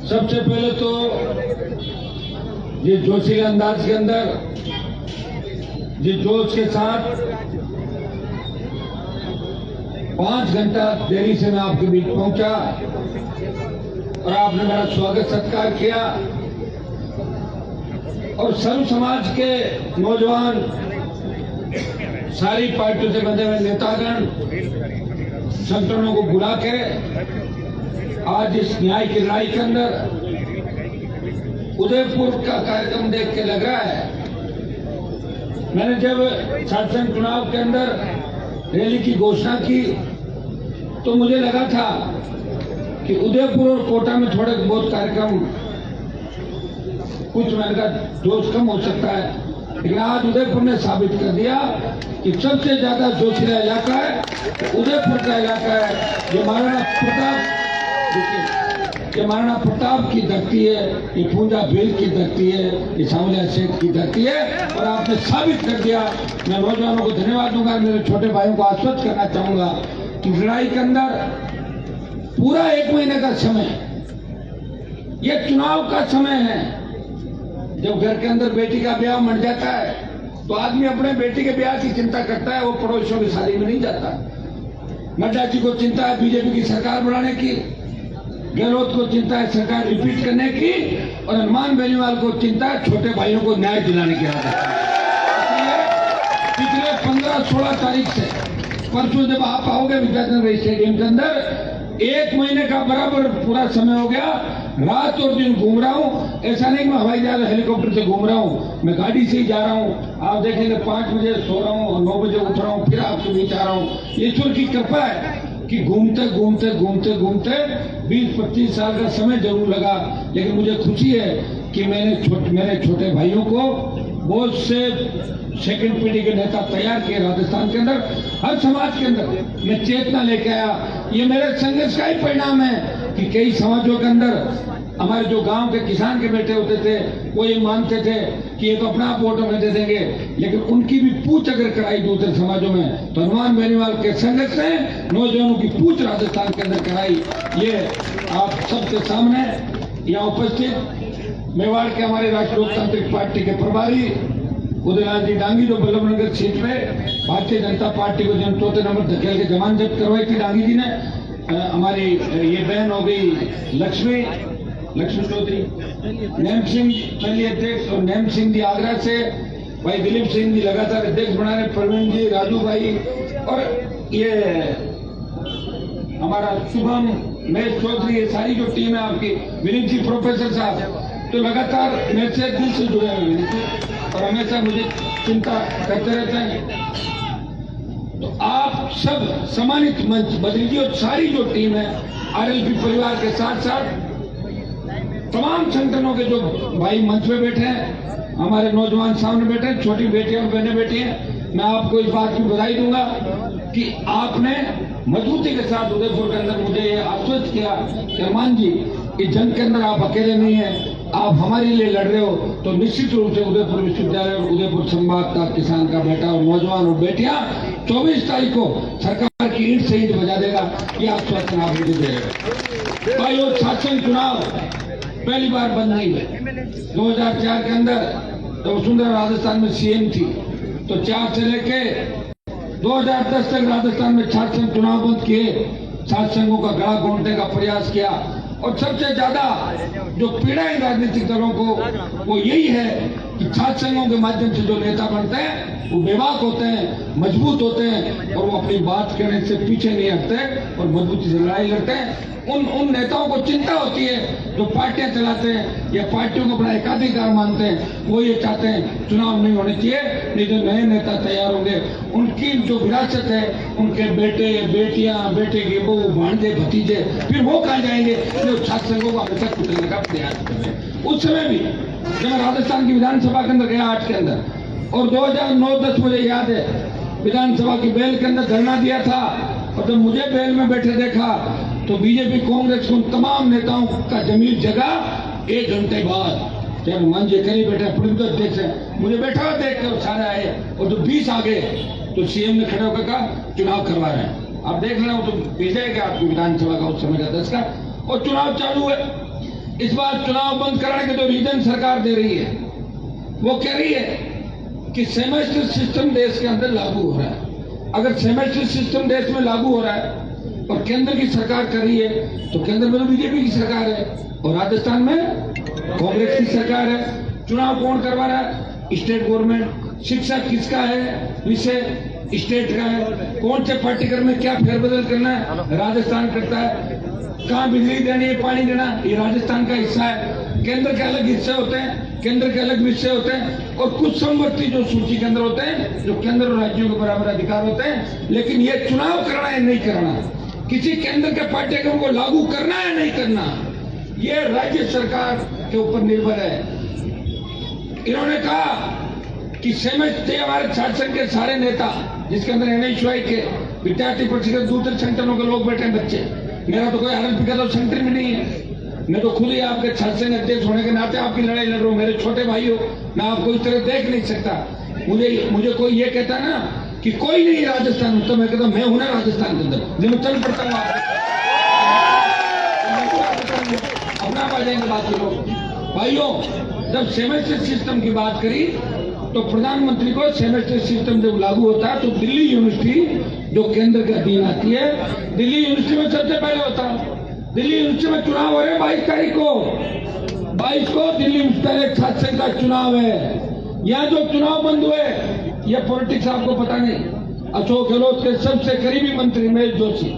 सबसे पहले तो ये जोशीले अंदाज के अंदर जिस जोश के साथ 5 घंटा देरी से मैं आपके बीच पहुंचा और आपने मेरा स्वागत सत्कार किया और सर्व समाज के नौजवान, सारी पार्टियों से बंधे हुए नेतागण, संगठनों को बुला के आज इस न्याय की लड़ाई के अंदर उदयपुर का कार्यक्रम देख के लग रहा है। मैंने जब शासन चुनाव के अंदर रैली की घोषणा की तो मुझे लगा था कि उदयपुर और कोटा में थोड़े बहुत कार्यक्रम कुछ मैंने कहा जोश कम हो सकता है, लेकिन आज उदयपुर ने साबित कर दिया कि सबसे ज्यादा जोशीला इलाका है उदयपुर का इलाका है। ये महाराणा प्रताप की धरती है, ये पूंजा भेल की धरती है, ये सांवलिया शेख की धरती है और आपने साबित कर दिया। मैं नौजवानों को धन्यवाद दूंगा, मेरे छोटे भाइयों को आश्वस्त करना चाहूंगा कि लड़ाई के अंदर पूरा 1 महीने का समय, ये चुनाव का समय है। जब घर के अंदर बेटी का ब्याह मर जाता है तो आदमी अपने बेटी के ब्याह की चिंता करता है, वो पड़ोसियों की शादी में नहीं जाता। नड्डा जी को चिंता है बीजेपी की सरकार बनाने की, गहलोत को चिंता है सरकार रिपीट करने की और हनुमान बेनीवाल को चिंता है छोटे भाइयों को न्याय दिलाने की। पिछले 15-16 तारीख से परसों जब आप आओगे विद्यानगर स्टेडियम के अंदर 1 महीने का बराबर पूरा समय हो गया। रात और दिन घूम रहा हूँ, ऐसा नहीं मैं हवाई जहाज हेलीकॉप्टर से घूम रहा हूँ, मैं गाड़ी से ही जा रहा हूँ। आप देखेंगे 5 बजे सो रहा हूँ और 9 बजे उठ रहा हूँ, फिर आपके बीच आ रहा हूँ। ईश्वर की कृपा है कि घूमते घूमते घूमते घूमते 20-25 साल का समय जरूर लगा, लेकिन मुझे खुशी है कि मेरे छोटे भाइयों को बहुत से सेकंड पीढ़ी के नेता तैयार किए राजस्थान के अंदर, हर समाज के अंदर मैं चेतना लेके आया। ये मेरे संघर्ष का ही परिणाम है कि कई समाजों के अंदर हमारे जो गांव के किसान के बेटे होते थे वो ये मानते थे कि ये तो अपना आप वोट हमें दे देंगे, लेकिन उनकी भी पूछ अगर कराई दूसरे समाजों में तो हनुमान बेनीवाल के संघर्ष से नौजवानों की पूछ राजस्थान के अंदर कराई। ये आप सबके सामने यहाँ उपस्थित मेवाड़ के हमारे राष्ट्रीय लोकतांत्रिक पार्टी के प्रभारी उदयलाल जी डांगी, जो बल्लभनगर सीट पे भारतीय जनता पार्टी को जन 4थे नंबर धकेल के जमानत जब्त करवाई थी डांगी जी ने। हमारी ये बहन हो गई लक्ष्मी चौधरी, नैम सिंह पहले अध्यक्ष और नैम सिंह जी आगरा से, भाई दिलीप सिंह जी लगातार अध्यक्ष बना रहे, प्रवीण जी, राजू भाई और ये हमारा शुभम महेश चौधरी, ये सारी जो टीम है आपकी, विनीत जी प्रोफेसर साहब तो लगातार मेरे से दिल से जुड़े हुए और हमेशा मुझे चिंता करते रहते हैं। तो आप सब सम्मानित मंच बदली जी और सारी जो टीम है आरएलपी परिवार के साथ साथ तमाम संगठनों के जो भाई मंच पे बैठे हैं, हमारे नौजवान सामने बैठे हैं, छोटी बेटियां और बहनें बैठी हैं, मैं आपको इस बात की बधाई दूंगा कि आपने मजबूती के साथ उदयपुर के अंदर मुझे ये आश्वस्त किया कि हनुमान जी इस जंग के अंदर आप अकेले नहीं है, आप हमारे लिए लड़ रहे हो। तो निश्चित रूप से उदयपुर विश्वविद्यालय और उदयपुर संभाग का किसान का बेटा और नौजवान और बेटियां 24 तारीख को सरकार की ईंट से ईंट बजा देगा, ये आश्वासन आप मुझे दे रहे। भाई और शासन चुनाव पहली बार बंद नहीं हुए। 2004 के अंदर तो वसुंधरा राजस्थान में सीएम थी तो 4 से लेके 2010 तक राजस्थान में शासन चुनाव बंद किए, सात संघों का गला घोंटने का प्रयास किया और सबसे ज्यादा जो पीड़ा है राजनीतिक दलों को वो यही है कि छात्र संघों के माध्यम से जो नेता बनते हैं वो बेबाक होते हैं, मजबूत होते हैं और वो अपनी बात कहने से पीछे नहीं हटते और मजबूती से लड़ाई लड़ते हैं। उन नेताओं को चिंता होती है जो पार्टियां चलाते हैं या पार्टियों को अपना एकाधिकार मानते हैं, वो ये चाहते हैं चुनाव नहीं होने चाहिए, नहीं जो नए नेता तैयार होंगे उनकी जो विरासत है, उनके बेटे बेटियां, बेटे के बहू, भांजे, भतीजे, फिर वो कहाँ जाएंगे जो छात्र संघों को हमेशा कुचलने का प्रयास करते हैं। उस समय भी जब मैं राजस्थान की विधानसभा के अंदर गया 8 के अंदर और 2009-10 मुझे याद है विधानसभा की बेल के अंदर धरना दिया था और जब मुझे बेल में बैठे देखा तो बीजेपी कांग्रेस उन तमाम नेताओं का जमीन जगह 1 घंटे बाद जब मन जी करीब बैठे प्रमुख अध्यक्ष है, मुझे बैठा हुआ देख कर सारे आए और जो 20 आ गए तो सीएम ने खड़े होकर कहा चुनाव करवा रहे हैं। आप देख रहे हो तो भेजेगा आपकी विधानसभा का उस समय का 10 का और चुनाव चालू है। इस बार चुनाव बंद कराने के जो रीजन सरकार दे रही है, वो कह रही है कि सेमेस्टर सिस्टम देश के अंदर लागू हो रहा है। अगर सेमेस्टर सिस्टम देश में लागू हो रहा है और केंद्र की सरकार कर रही है, तो केंद्र में तो बीजेपी की सरकार है और राजस्थान में कांग्रेस की सरकार है। चुनाव कौन करवा रहा है? State government. शिक्षा किसका है? विषय स्टेट का है। कौन से पाठ्यक्रम में क्या फेरबदल करना है? राजस्थान करता है। कहाँ बिजली देनी है, पानी देना, ये राजस्थान का हिस्सा है। केंद्र के अलग हिस्से होते हैं, केंद्र के अलग विषय होते हैं और कुछ संपत्ति जो सूची के अंदर होते हैं, जो केंद्र और राज्यों के बराबर अधिकार होते हैं। लेकिन ये चुनाव करना है नहीं करना, किसी केंद्र के पाठ्यक्रम को लागू करना है नहीं करना, ये राज्य सरकार के ऊपर निर्भर है। इन्होंने कहा कि सेमेस्टर हमारे छात्र संघ के सारे नेता, जिसके अंदर NHY के विद्यार्थी परिषद, दूसरे संगठनों के लोग बैठे हैं, बच्चे, मेरा तो कोई RLP का तो संगठन भी नहीं है। मैं तो खुद ही आपके छात्र संघ अध्यक्ष होने के नाते आपकी लड़ाई लड़ रहा हूँ। मेरे छोटे भाई हो, मैं आपको इस तरह देख नहीं सकता। मुझे कोई ये कहता ना कि कोई नहीं राजस्थान, तो मैं कहता मैं हूं ना राजस्थान के अंदर, जब मैं चल पड़ता हूँ अपना आ जाएंगे बाकी लोग। भाइयों, जब सेमेस्टर सिस्टम की बात करी तो प्रधानमंत्री को सेमेस्टर सिस्टम जब लागू होता है तो दिल्ली यूनिवर्सिटी जो केंद्र के अधीन आती है, दिल्ली यूनिवर्सिटी में सबसे पहले होता है। दिल्ली यूनिवर्सिटी में चुनाव हो रहे हैं 22 तारीख को, 22 को दिल्ली यूनिवर्सिटी छात्र संघ का चुनाव है। यहाँ जो चुनाव बंद हुए, ये पॉलिटिक्स आपको पता नहीं। अशोक गहलोत के सबसे करीबी मंत्री महेश जोशी,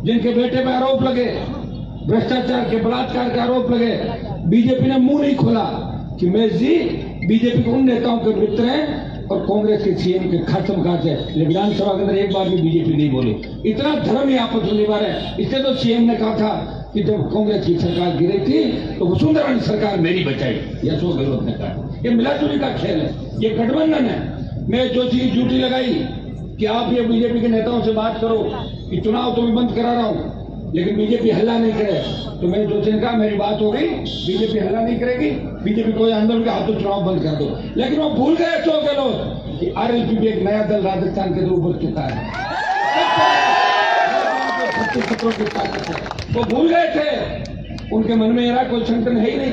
जिनके बेटे पे आरोप लगे, भ्रष्टाचार के, बलात्कार के आरोप लगे, बीजेपी ने मुंह नहीं खोला कि महेश जी बीजेपी के उन नेताओं के मित्र हैं और कांग्रेस के CM के खत्म काज है। लेकिन विधानसभा के अंदर एक बार भी बीजेपी नहीं बोली। इतना धर्म ही आपस में निभा रहे हैं। इसलिए तो CM ने कहा था कि जब कांग्रेस की सरकार गिरी थी तो वसुंधरा ने सरकार मेरी बचाई, अशोक गहलोत ने कहा। ये मिलाजुली का खेल है, ये गठबंधन है। मैं जो चीज ड्यूटी लगाई कि आप ये बीजेपी के नेताओं से बात करो कि चुनाव तो मैं बंद करा रहा हूँ, लेकिन बीजेपी हल्ला नहीं करे, तो मैंने जोशी ने कहा मेरी बात हो गई, बीजेपी हल्ला नहीं करेगी, बीजेपी कोई आंदोलन के हाथों चुनाव बंद कर दो। लेकिन वो भूल गए अशोक गहलोत कि RLP भी एक नया दल राजस्थान के रूप बन चुका है। वो भूल गए थे, उनके मन में era कोई संगठन है ही नहीं।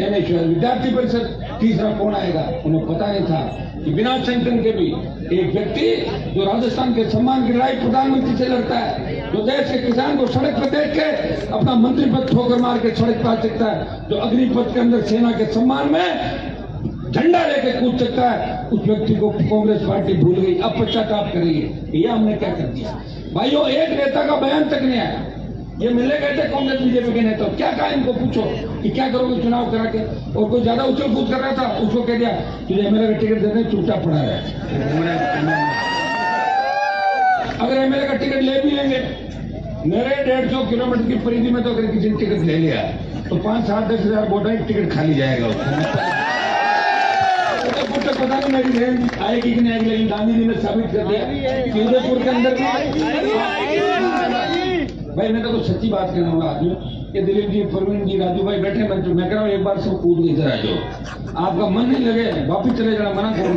NHY विद्यार्थी परिषद, तीसरा कौन आएगा, उन्हें पता नहीं था कि बिना संगठन के भी एक व्यक्ति जो राजस्थान के सम्मान की लड़ाई प्रधानमंत्री से लड़ता है, जो देश के किसान को सड़क पर देख के अपना मंत्री पद ठोकर मार के सड़क पर आ सकता है, जो अग्निपथ के अंदर सेना के सम्मान में झंडा लेके कूद सकता है, उस व्यक्ति को कांग्रेस पार्टी भूल गई, अब पश्चाताप कर रही है। ये हमने क्या कर दिया भाइयों? एक नेता का बयान तक नहीं आया। ये मिलने गए थे कांग्रेस बीजेपी के नेता, क्या कहा इनको पूछो कि क्या करोगे चुनाव करा के? और कोई ज्यादा उछल कूद कर रहा था, उसको कह दिया तुझे MLA का टिकट देने, चुपचाप पड़ा है। अगर MLA का टिकट ले भी लेंगे, मेरे 150 किलोमीटर की परिधि में तो अगर किसी ने टिकट ले लिया तो 5-7-10 हजार वोटर टिकट खाली जाएगा उसको। पता नहीं मेरी रेंज आएगी कि नहीं आएगी, लेकिन गांधी जी ने साबित कर दिया कि उदयपुर के अंदर भाई मैं तो कुछ सच्ची बात करना होगा आदमी। ये दिलीप जी, प्रवीण जी, राजू भाई बैठे, मैं कह रहा हूँ एक बार सब कूद के इधर आ जाओ। आपका मन नहीं लगे वापिस चले जाना, मना करूँ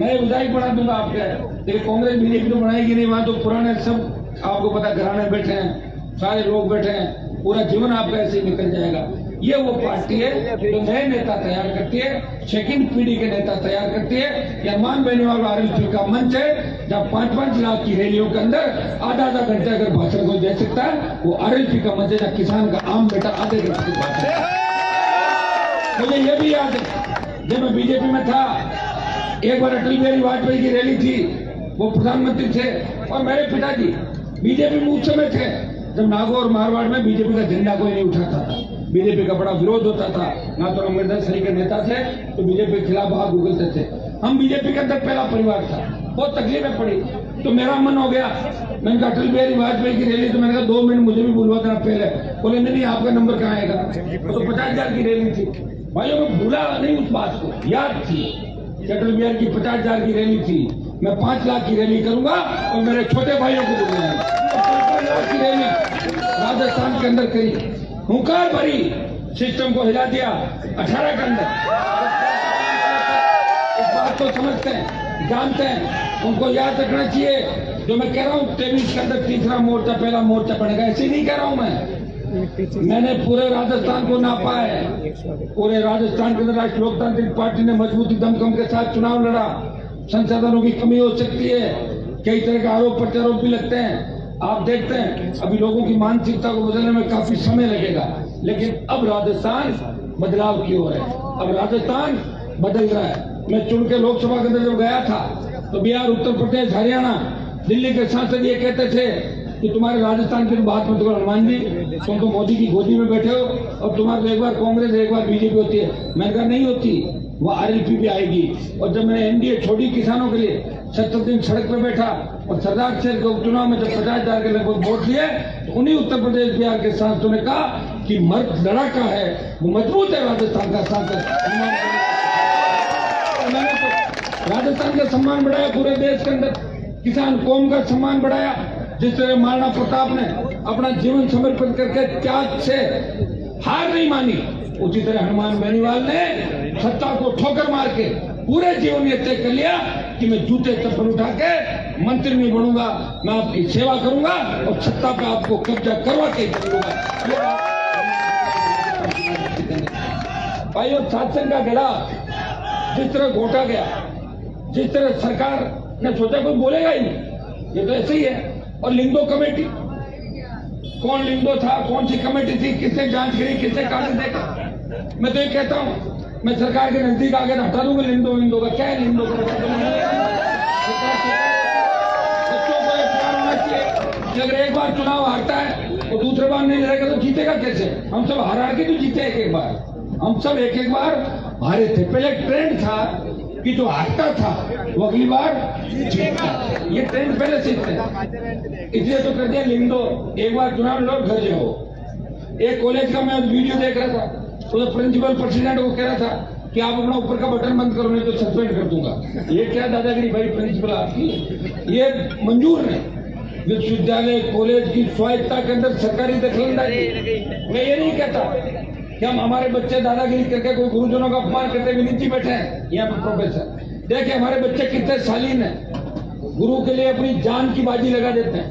मैं विधायक बना दूंगा आपके। लेकिन कांग्रेस बीजेपी तो बनाएगी नहीं, वहां तो पुराने सब आपको पता घराने बैठे हैं, सारे लोग बैठे हैं, पूरा जीवन आपका ऐसे ही निकल जाएगा। ये वो पार्टी है जो नए नेता तैयार करती है, सेकंड पीढ़ी के नेता तैयार करती है। या मान बेनीवाल RLP का मंच है जहाँ 5-5 लाख की रैलियों के अंदर आधा घंटे अगर भाषण को दे सकता है, वो RLP का मंच है जहाँ किसान का आम बेटा आधे घंटे की भाषण। मुझे ये भी याद है जब मैं बीजेपी में था, एक बार अटल बिहारी वाजपेयी की रैली थी, वो प्रधानमंत्री थे और मेरे पिताजी बीजेपी में उस समय थे जब नागौर और मारवाड़ में बीजेपी का झंडा कोई नहीं उठाता था, बीजेपी का बड़ा विरोध होता था। ना तो अमरिंदर सरी के नेता थे तो बीजेपी के खिलाफ भाग उगलते थे। हम बीजेपी के अंदर पहला परिवार था, बहुत तकलीफें पड़ी, तो मेरा मन हो गया, मैंने कहा अटल बिहारी वाजपेयी की रैली, तो मैंने कहा 2 मिनट मुझे भी बुलवा देना पहले। बोले नहीं आपका नंबर कहाँ आएगा? तो 50,000 की रैली थी। भाइयों मैं भूला नहीं उस बात को, याद थी अटल बिहारी की 50,000 की रैली थी, मैं 5 लाख की रैली करूंगा और मेरे छोटे भाइयों को बुलाऊंगा। 5 लाख की रैली राजस्थान के अंदर करी, हुंकार भरी, सिस्टम को हिला दिया 18 के अंदर। इस बात को समझते हैं, जानते हैं, उनको याद रखना चाहिए जो मैं कह रहा हूँ 23 के अंदर तीसरा मोर्चा पहला मोर्चा पड़ेगा, ऐसे नहीं कह रहा हूँ मैंने पूरे राजस्थान को नापा है। पूरे राजस्थान के अंदर राष्ट्रीय लोकतांत्रिक पार्टी ने मजबूती दमखम के साथ चुनाव लड़ा। संसाधनों की कमी हो सकती है, कई तरह के आरोप प्रत्यारोप भी लगते हैं। आप देखते हैं अभी लोगों की मानसिकता को बदलने में काफी समय लगेगा, लेकिन अब राजस्थान बदलाव की ओर है। अब राजस्थान बदल रहा है। मैं चुन के लोकसभा के अंदर जब गया था तो बिहार, उत्तर प्रदेश, हरियाणा, दिल्ली के सांसद ये कहते थे कि तुम्हारे राजस्थान की बात मत करो हनुमान जी, तुम तो मोदी की गोदी में बैठे हो और तुम्हारे एक बार कांग्रेस एक बार बीजेपी होती है। मैंने कहा नहीं होती, वो आरएलपी भी आएगी। और जब मैंने एनडीए छोड़ी किसानों के लिए, 70 दिन सड़क पर बैठा और सरदार शहर के उपचुनाव में जब 50,000 के लगभग वोट दिए तो उन्हीं उत्तर प्रदेश बिहार के सांसदों ने कहा कि मर्द लड़ाका है, वो मजबूत है राजस्थान का सांसद। मैंने तो राजस्थान का सम्मान बढ़ाया, पूरे देश के अंदर किसान कौम का सम्मान बढ़ाया। जिस तरह महाराणा प्रताप ने अपना जीवन समर्पित करके त्याग से हार नहीं मानी, उसी तरह हनुमान बेनीवाल ने सत्ता को ठोकर मार के पूरे जीवन ये तय कर लिया कि मैं जूते चप्पल उठा के मंत्री नहीं बनूंगा, मैं आपकी सेवा करूंगा और सत्ता पे आपको कब्जा करवा के करूंगा। भाई और शासन का गला जिस तरह घोटा गया, जिस तरह सरकार ने सोचा कोई बोलेगा ही नहीं, ये तो ऐसे ही है। और लिंगो कमेटी, कौन लिंगो था, कौन सी कमेटी थी, किसने जांच करी, किसने कागज देखा? मैं तो ये कहता हूं मैं सरकार के नजदीक आगे हटा दूंगा लिंगो का। क्या है लिंगो का? बच्चों को प्यार होना चाहिए कि अगर एक बार चुनाव हारता है तो दूसरे बार नहीं लड़ेगा तो जीतेगा कैसे? हम सब हार के तो जीते एक बार, हम सब एक बार हारे थे। पहले ट्रेंड था कि जो हारता था वो अगली बार जीतता, ये ट्रेंड पहले से थे। इसलिए तो कर दिया लिंगो, एक बार चुनाव लड़ो घर जाओ। एक कॉलेज का मैं वीडियो देख रहा था, तो प्रिंसिपल प्रेसिडेंट को कह रहा था कि आप अपना ऊपर का बटन बंद करो नहीं तो सस्पेंड कर दूंगा। ये क्या दादागिरी भाई प्रिंसिपल आपकी? ये मंजूर नहीं। विश्वविद्यालय कॉलेज की स्वायत्ता के अंदर सरकारी दखलंदाजी। मैं ये नहीं कहता कि हम हमारे बच्चे दादागिरी करके कोई गुरुजनों का अपमान करते हुए नीचे बैठे हैं। यहाँ पे प्रोफेसर देखिए हमारे बच्चे कितने शालीन है, गुरु के लिए अपनी जान की बाजी लगा देते हैं,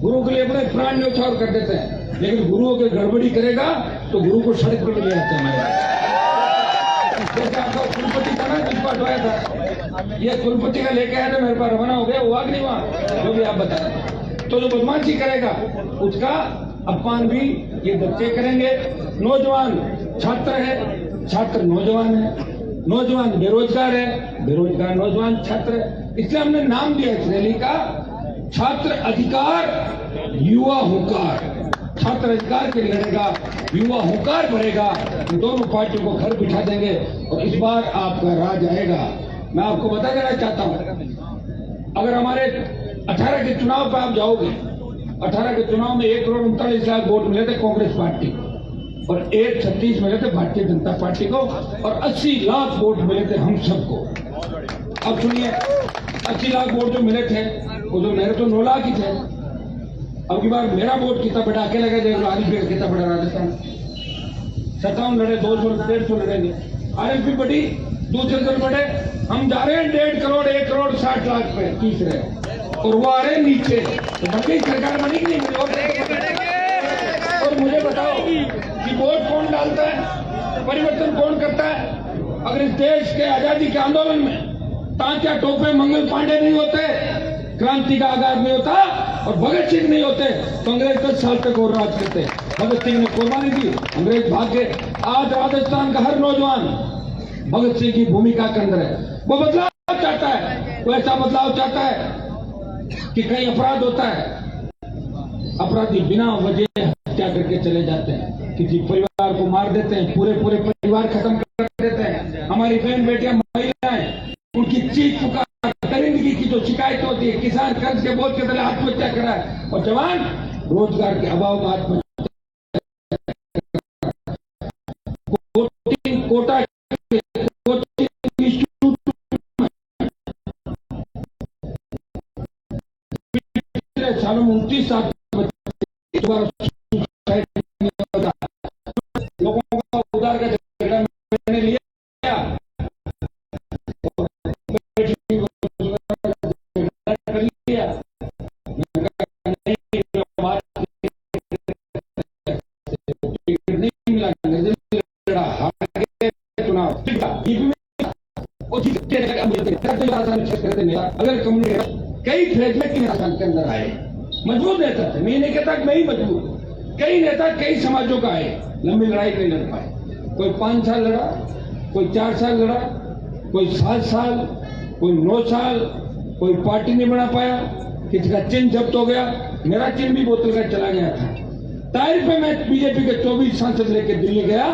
गुरु के लिए अपने प्राण न्यौछावर कर देते हैं। लेकिन गुरुओं के गड़बड़ी करेगा तो गुरु को सड़क पर ले आते हैं। जैसे आपका कुलपति था ना, जिसको हटवाया था, ये कुलपति का लेके आया था मेरे पास, रवाना हो गया, हुआ कि नहीं हुआ, जो भी आप बताएं। तो जो बदमाशी करेगा उसका अपमान भी ये बच्चे करेंगे। नौजवान छात्र है, छात्र नौजवान है, नौजवान बेरोजगार है, बेरोजगार नौजवान छात्र है। इसलिए हमने नाम दिया इस रैली का छात्र अधिकार युवा हुंकार। छात्र अधिकार के लिए लड़ेगा, युवा हुंकार बढ़ेगा, दोनों पार्टियों को घर बिठा देंगे और इस बार आपका राज आएगा। मैं आपको बता देना चाहता हूं, अगर हमारे 18 के चुनाव पर आप जाओगे, 18 के चुनाव में 1,39,00,000 वोट मिले थे कांग्रेस पार्टी और 1,36 मिले थे भारतीय जनता पार्टी को और 80 लाख वोट मिले थे हम सबको। अब सुनिए, 80 लाख वोट जो मिले थे वो जो मेरे तो 9 लाख ही थे। अब की बार मेरा वोट कितना बढ़ा के लगा जाएगा, आरएलपी कितना बढ़ा राजस्थान 57 लड़े, 200-150 लड़ेंगे। आरएलपी बढ़ी, दूसरे दल बढ़े, हम जा रहे हैं 1.5 करोड़ 1,60,00,000 पे तीसरे और वो आ रहे नीचे। तो बड़ी सरकार बनेगी नहीं। और मुझे बताओ कि वोट कौन डालता है, परिवर्तन कौन करता है? अगर इस देश के आजादी के आंदोलन में तांत्या टोपे मंगल पांडे नहीं होते, क्रांति का आगाज नहीं होता और भगत सिंह नहीं होते तो अंग्रेज 10 साल तक और राज करते। भगत सिंह ने कुर्बानी दी, अंग्रेज भाग गए। आज राजस्थान का हर नौजवान भगत सिंह की भूमिका के अंदर है। वो बदलाव चाहता है, वो ऐसा बदलाव चाहता है कि कहीं अपराध होता है, अपराधी बिना वजह हत्या करके चले जाते हैं, किसी परिवार को मार देते हैं, पूरे परिवार खत्म कर देते हैं। हमारी बहन बेटियां महिलाएं, उनकी चीख पुकार, दरिंदगी की जो शिकायत होती है, किसान कर्ज के बोझ के तले आत्महत्या कर रहा है और जवान रोजगार के अभाव में आत्महत्या। कोटा सालों में 29 साल लोगों का उधार का झगड़ा मैंने लिया, कर लिया। अगर कम्युनिटी कई फैसले के अंदर आए, मजबूत नेता थे, मैं नहीं कहता मैं ही मजबूत, कई नेता कई समाजों का आए, लंबी लड़ाई नहीं लड़ पाए। कोई 5 साल लड़ा, कोई 4 साल लड़ा, कोई 7 साल, कोई 9 साल, कोई पार्टी नहीं बना पाया, किसी का चिन्ह जब्त हो गया। मेरा चिन्ह भी बोतल का चला गया था। तारीख में मैं बीजेपी के 24 सांसद लेकर दिल्ली गया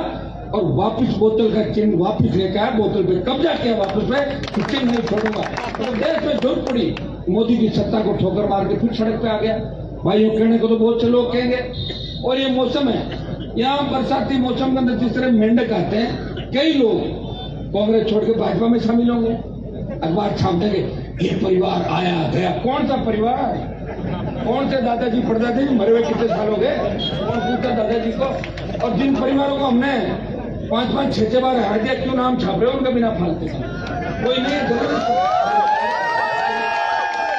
और वापस बोतल का चिन्ह वापस लेकर आया, बोतल पे कब्जा किया वापस में, चिन्ह नहीं छोड़ूंगा। तो देश में जरूरत पड़ी, मोदी की सत्ता को ठोकर मार के फिर सड़क पे आ गया। भाइयों, कहने को तो बहुत से लोग कहेंगे। और ये मौसम है, यहाँ बरसाती मौसम के अंदर जिस तरह मेंढक आते हैं, कई लोग कांग्रेस छोड़ के भाजपा में शामिल होंगे, अखबार छाप देंगे, ये परिवार आया गया। कौन सा परिवार? कौन से दादाजी परदादा जी मरे हुए कितने साल हो गए? कौन पूछता दादाजी को? और जिन परिवारों को हमने 5-5, 6-6 बार हार दिया, क्यों नाम छाप रहे हो उनका बिना फालतू? कोई नहीं है जरूर।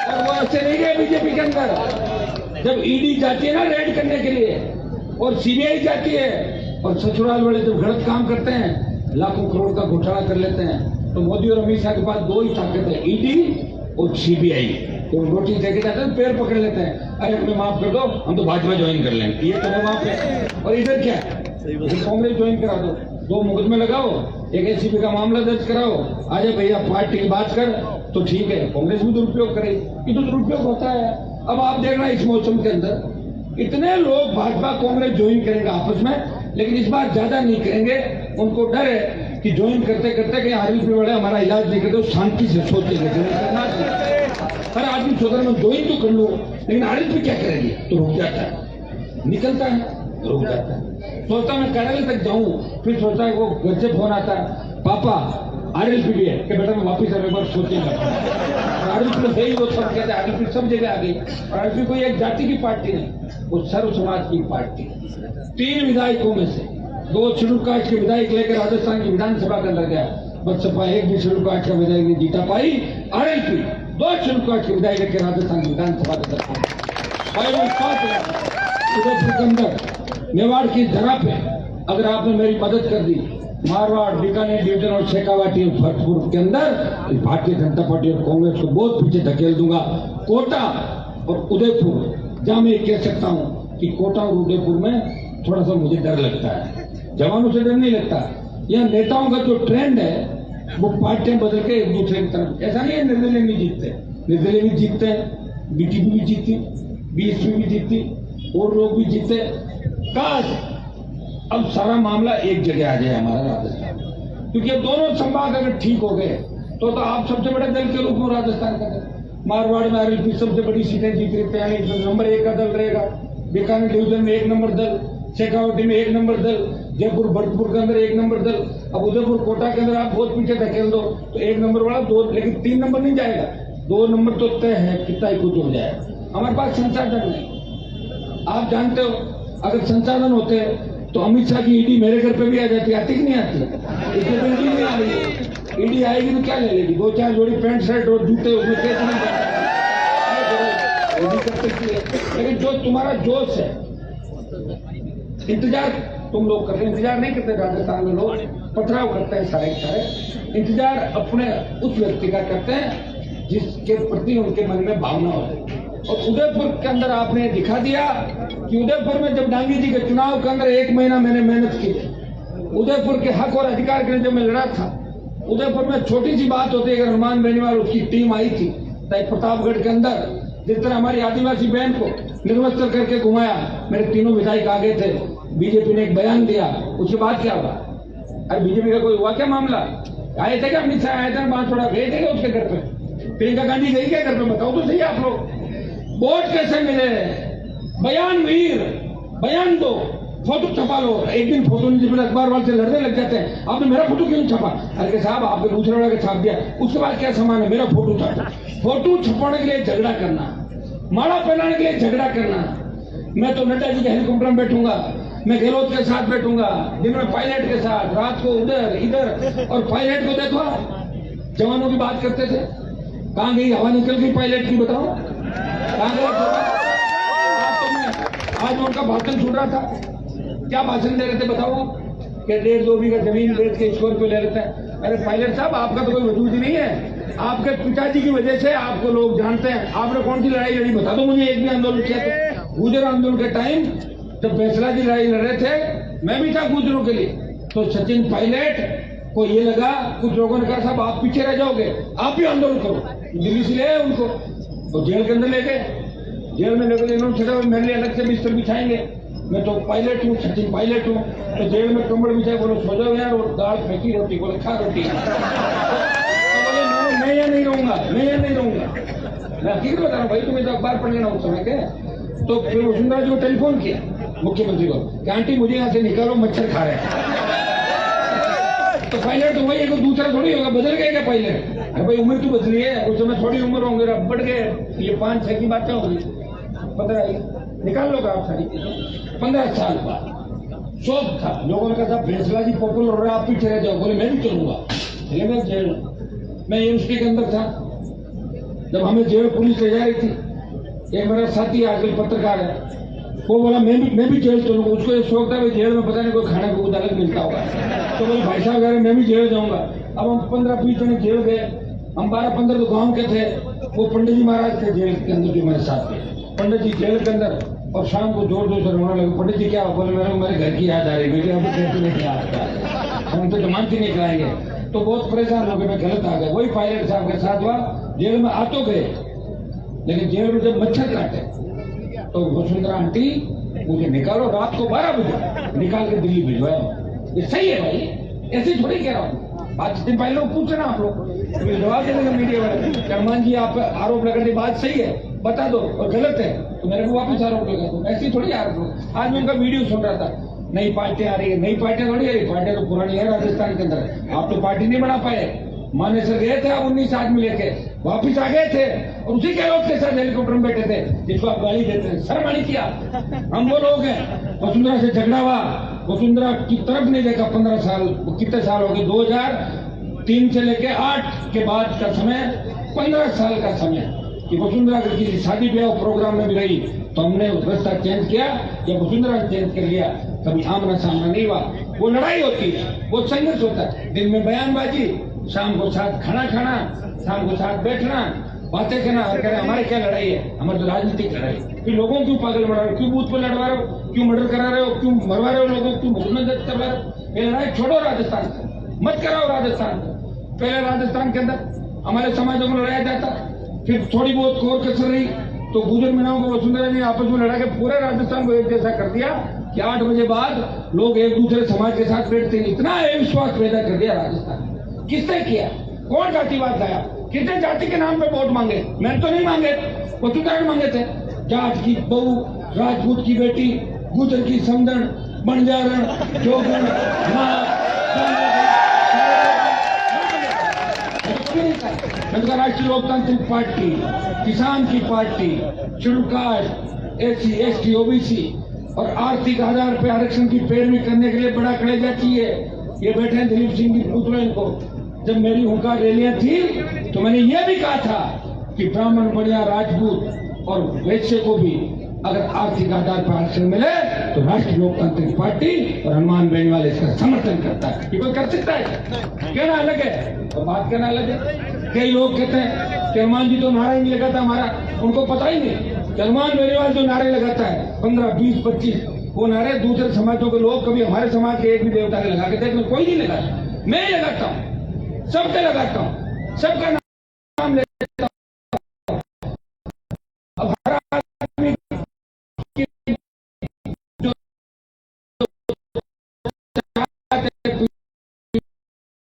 और वो ऐसे नहीं गए बीजेपी के अंदर। जब ईडी जाती है ना रेड करने के लिए, और सीबीआई जाती है, और ससुराल वाले जब गलत काम करते हैं, लाखों करोड़ का घोटाला कर लेते हैं, तो मोदी और अमित शाह के पास 2 ही ताकत है, ईडी और सीबीआई। तो नोटिस देके जाते हैं, पैर पकड़ लेते हैं, अरे हमें माफ कर दो, हम तो भाजपा ज्वाइन कर लेंगे, ये तो माफ है। और इधर क्या है, कांग्रेस ज्वाइन करा दो, 2 मुकदमे लगाओ, एक एसीबी का मामला दर्ज कराओ, आजा भैया पार्टी की बात कर, तो ठीक है। कांग्रेस भी दुरुपयोग करे, ये तो दुरुपयोग होता है। अब आप देखना इस मौसम के अंदर इतने लोग भाजपा कांग्रेस ज्वाइन करेंगे आपस में, लेकिन इस बार ज्यादा नहीं करेंगे। उनको डर है कि ज्वाइन करते करते कहीं आरएलपी वाले हमारा इलाज नहीं करते, शांति से सोचेंगे। हर आदमी सोच रहा मैं ज्वाइन तो कर लूं, लेकिन आरएलपी क्या करेगी, तो रुक जाता है, निकलता है, रुक जाता है, सोचता मैं कार्यालय तक जाऊं, फिर सोचता है वो घर से फोन आता है, पापा आरएलपी भी है कि बेटा मैं वापिस एक बार सोचेगा। आरएलपी तो सही, वो सब कहते हैं आरएलपी सब जगह आ गई। और आरएलपी कोई एक जाति की पार्टी नहीं, वो सर्व समाज की पार्टी। 3 विधायकों में से 2 शेड्यूल कास्ट के विधायक लेकर राजस्थान की विधानसभा के अंदर गया, बसपा एक भी शेड्यूल कास्ट का विधायक नहीं जीता पाई। आरएलपी 2 शेड्यूल कास्ट के विधायक लेकर राजस्थान की विधानसभा के अंदर उदयपुर के अंदर मेवाड़ की धरा पे अगर आपने मेरी मदद कर दी, मारवाड़, बीकानेर डिवीजन और शेखावाटी और भरतपुर के अंदर भारतीय जनता पार्टी और कांग्रेस को बहुत पीछे धकेल दूंगा। कोटा और उदयपुर, जहां मैं कह सकता हूं कि कोटा और उदयपुर में थोड़ा सा मुझे डर लगता है, जवानों से डर नहीं लगता। यहाँ नेताओं का जो ट्रेंड है वो पार्टियां बदल के एक दूसरे की तरफ, ऐसा नहीं है निर्दलीय नहीं जीतते, निर्दलीय भी जीतते हैं, बीटीपी भी जीतती, बीएसपी भी जीतती, और लोग भी जीते। काश अब सारा मामला एक जगह आ जाए हमारा राजस्थान, क्योंकि अब दोनों संभाग अगर ठीक हो गए तो आप सबसे बड़े दल के रूप में राजस्थान का मारवाड़ में आरएलपी सबसे बड़ी सीटें जीत रही है, नंबर 1 का दल रहेगा। बीकानेर डिवीजन में 1 नंबर दल, शेखावाटी में 1 नंबर दल, जयपुर भरतपुर के अंदर 1 नंबर दल। अब उदयपुर कोटा के अंदर आप बहुत पीछे धकेल दो तो 1 नंबर वाला 2, लेकिन 3 नंबर नहीं जाएगा, 2 नंबर तो तय है, कितना ही कुछ हो जाए। हमारे पास संसाधन नहीं, आप जानते हो, अगर संसाधन होते तो अमित शाह की ईडी मेरे घर पे भी आ जाती, आती कि नहीं आती? इसलिए तो ईडी नहीं आ रही। ईडी आएगी तो क्या ले लेगी, 2-4 जोड़ी पैंट शर्ट और जूते, उसमें कैसे नहीं कर सकती है। लेकिन जो तुम्हारा जोश है, इंतजार तुम लोग करते हैं, इंतजार नहीं करते राजस्थान में लोग, पथराव करते हैं सारे इंतजार अपने उस व्यक्ति का करते हैं जिसके प्रति उनके मन में भावना हो। और उदयपुर के अंदर आपने दिखा दिया कि उदयपुर में जब डांगी जी के चुनाव के अंदर 1 महीना मैंने मेहनत की, उदयपुर के हक और अधिकार के लिए जब मैं लड़ा था, उदयपुर में छोटी सी बात होती है, अगर हनुमान बेनीवाल उसकी टीम आई थी प्रतापगढ़ के अंदर, जिस तरह हमारी आदिवासी बहन को निर्वस्त्र करके घुमाया, मेरे 3 विधायक आगे थे, बीजेपी ने एक बयान दिया, उसके बाद क्या हुआ? अरे बीजेपी का कोई हुआ क्या मामला? आए थे क्या अमित शाह, आए थे बांसवाड़ा, गए थे क्या उसके घर पे? प्रियंका गांधी गई क्या घर पे? बताओ तो सही आप लोग। वोट कैसे मिले? बयान वीर, बयान दो, फोटो छपा लो। एक दिन फोटो नहीं छपा, अखबार वाले से लड़ने लग जाते हैं, आपने मेरा फोटो क्यों छपा? अरे साहब आपने दूसरे वाले का छाप दिया, उसके बाद क्या समान है, मेरा फोटो छापो। फोटो छपाने के लिए झगड़ा करना, माला पहनाने के लिए झगड़ा करना। मैं तो नड्डा जी के हेलीकॉप्टर में बैठूंगा, मैं गहलोत के साथ बैठूंगा, दिन में पायलट के साथ, रात को उधर इधर। और पायलट को देखो, जवानों की बात करते थे, कहां गई हवा, निकल गई पायलट की, बताओ कहां गई? आज उनका भाषण सुन रहा था, क्या भाषण दे रहे थे बताओ? कि 1.5-2 बीघा जमीन बेच के स्कॉर्पियो ले लेते हैं। अरे पायलट साहब आपका तो कोई वजूद ही नहीं है, आपके पिताजी की वजह से आपको लोग जानते हैं। आपने कौन सी लड़ाई लड़ी बता दो मुझे, एक भी आंदोलन किया तो। गुर्जर आंदोलन के टाइम जब फैसला की लड़ाई लड़ रहे थे, मैं भी था गुर्जरों के लिए। तो सचिन पायलट को ये लगा, कुछ लोगों ने कहा साहब आप पीछे रह जाओगे, आप भी आंदोलन करो। दिल्ली से ले आए उनको, तो जेल के अंदर ले गए। जेल में लेकर इन्होंने सोचा मेरे लिए अलग से बिस्तर बिछाएंगे, मैं तो पायलट हूँ, सचिन पायलट हूँ। तो जेल में कंबल बिछाए, बोलो सो जाओ यार, और दाल फेंकी रोटी, बोले खा रोटी। तो बोले मैं यहाँ नहीं रहूंगा, मैं यहाँ नहीं रहूंगा। मैं हकीकत बता रहा हूँ भाई, तुम्हें तो अखबार पढ़ लेना उस समय के। तो फिर वसुंधरा जी को टेलीफोन किया मुख्यमंत्री को कि आंटी मुझे यहाँ से निकालो, मच्छर खा रहे हैं। तो पायलट तो वही है, कोई दूसरा थोड़ी होगा, बदल गए क्या पायलट? अरे भाई उम्र तो बदली है, उस समय थोड़ी उम्र होंगे, अब बढ़ गए। ये 5-6 की बातें होगी, 15 निकाल लो आप सारी। 15 साल बाद शोक था, लोगों ने कहा था फैसला जी पॉपुलर हो रहा है, आप पीछे रह जाओ। बोले मैं भी चलूंगा। चले मैं जेल, मैं यूनिवर्सिटी के अंदर था जब हमें जेल पुलिस ले जा रही थी। एक मेरा साथी आजकल पत्रकार है, वो बोला मैं भी जेल चलूंगा। उसको ये शौक था जेल में पता नहीं कोई खाने को अलग मिलता होगा। तो बोले भाई साहब कह रहे मैं भी जेल जाऊंगा। अब हम 15-20 जने जेल गए, हम 12-15 तो गाँव के थे। वो पंडित जी महाराज थे जेल के अंदर जो मेरे साथ थे। पंडित जी जेल के अंदर, और शाम को जोर जोर से रोने लगे। पंडित जी क्या बोले, मेरे घर की याद आ रही, मुझे अभी कैसे नहीं याद, हम तो जमानती नहीं कराएंगे। तो बहुत परेशान हो गए, मैं गलत आ गया। वही पायलट साहब के साथ हुआ, जेल में आ तो गए, लेकिन जेल में जब मच्छर काटे तो वसुंधरा आंटी मुझे निकालो, रात को 12 बजे निकाल के दिल्ली भिजवाया। ये सही है भाई, ऐसे थोड़ी कह रहा हूँ। बात जितने पहले लोग पूछ रहे ना आप लोग, जवाब दे देंगे मीडिया वाले। चरमान जी आप आरोप लगा रहे, बात सही है बता दो, और गलत है तो मेरे को वापस आरोप लगा दो। ऐसी थोड़ी आरोप। आज मैं उनका वीडियो सुन रहा था, नई पार्टी आ रही है, नई पार्टी थोड़ी आ रही, पार्टी तो पुरानी है राजस्थान के अंदर। आप तो पार्टी नहीं बना पाए। माने सर गए थे आप 19 आदमी लेके, वापिस आ गए थे, और उसी के लोग के साथ हेलीकॉप्टर में बैठे थे जिसको आप गाली देते हैं। शर्म किया। हम वो लोग हैं। वसुंधरा से झगड़ा हुआ, वसुंधरा की तरफ नहीं देखा। 15 साल, कितने साल हो गए, 2003 से लेके 8 के बाद का समय, 15 साल का समय कि वसुंधरा अगर किसी शादी ब्याह प्रोग्राम में भी रही तो हमने रास्ता चेंज किया या वसुंधरा ने चेंज कर लिया। कभी आमना सामना नहीं हुआ। वो लड़ाई होती है, वो संघर्ष होता है। दिन में बयानबाजी, शाम को साथ खाना खाना, शाम को साथ बैठना, बातें करना। और कह रहे हमारे क्या लड़ाई है, हमारी तो राजनीतिक लड़ाई। फिर लोगों क्यों पागल बना रहे हो, क्यों बूथ पर लड़वा रहे हो, क्यों मर्डर करा रहे हो, क्यों मरवा रहे हो लोगों, क्यों मुसलमान करवा रहे हो? ये लड़ाई छोड़ो राजस्थान से, मत कराओ राजस्थान से। पहले राजस्थान के अंदर हमारे समाजों में लड़ाया जाता, फिर थोड़ी बहुत कोर कसर रही तो गुर्जर मीनाओं को वसुंधरा ने आपस में लड़ा के पूरे राजस्थान को एक जैसा कर दिया कि 8 बजे बाद लोग एक दूसरे समाज के साथ बैठते। इतना विश्वास पैदा कर दिया राजस्थान। किसने किया? कौन जातिवाद लाया? कितने जाति के नाम पे वोट मांगे? मैंने तो नहीं मांगे, वसुंधरा ने मांगे थे। जाट की बहू, राजपूत की बेटी, गुर्जर की समधन, बंजारण, जोगण, राष्ट्रीय लोकतांत्रिक पार्टी, किसान की party, schedule caste, SC, ST, OBC और आर्थिक आधार पर आरक्षण की पैरवी करने के लिए बड़ा कलेजा चाहिए। ये बैठे हैं दिलीप सिंह की, पूछ लो इनको। जब मेरी हुंकार रैलियां थी तो मैंने ये भी कहा था कि ब्राह्मण, बढ़िया, राजपूत और वैश्य को भी अगर आर्थिक आधार पर आरक्षण मिले तो राष्ट्रीय लोकतांत्रिक पार्टी और हनुमान बेनीवाल इसका समर्थन करता है। ये कोई कर सकता है? कहना अलग है और बात करना अलग है। कई लोग कहते हैं कि हनुमान जी तो नारा ही नहीं लगाता हमारा, उनको पता ही नहीं। हनुमान बेनीवाल जो नारे लगाता है 15, 20, 25, वो नारे दूसरे समाजों के लोग, कभी हमारे समाज के एक भी देवता ने लगा के देख, कोई नहीं लगाता। मैं लगाता हूँ, सबके लगाता हूँ, सबका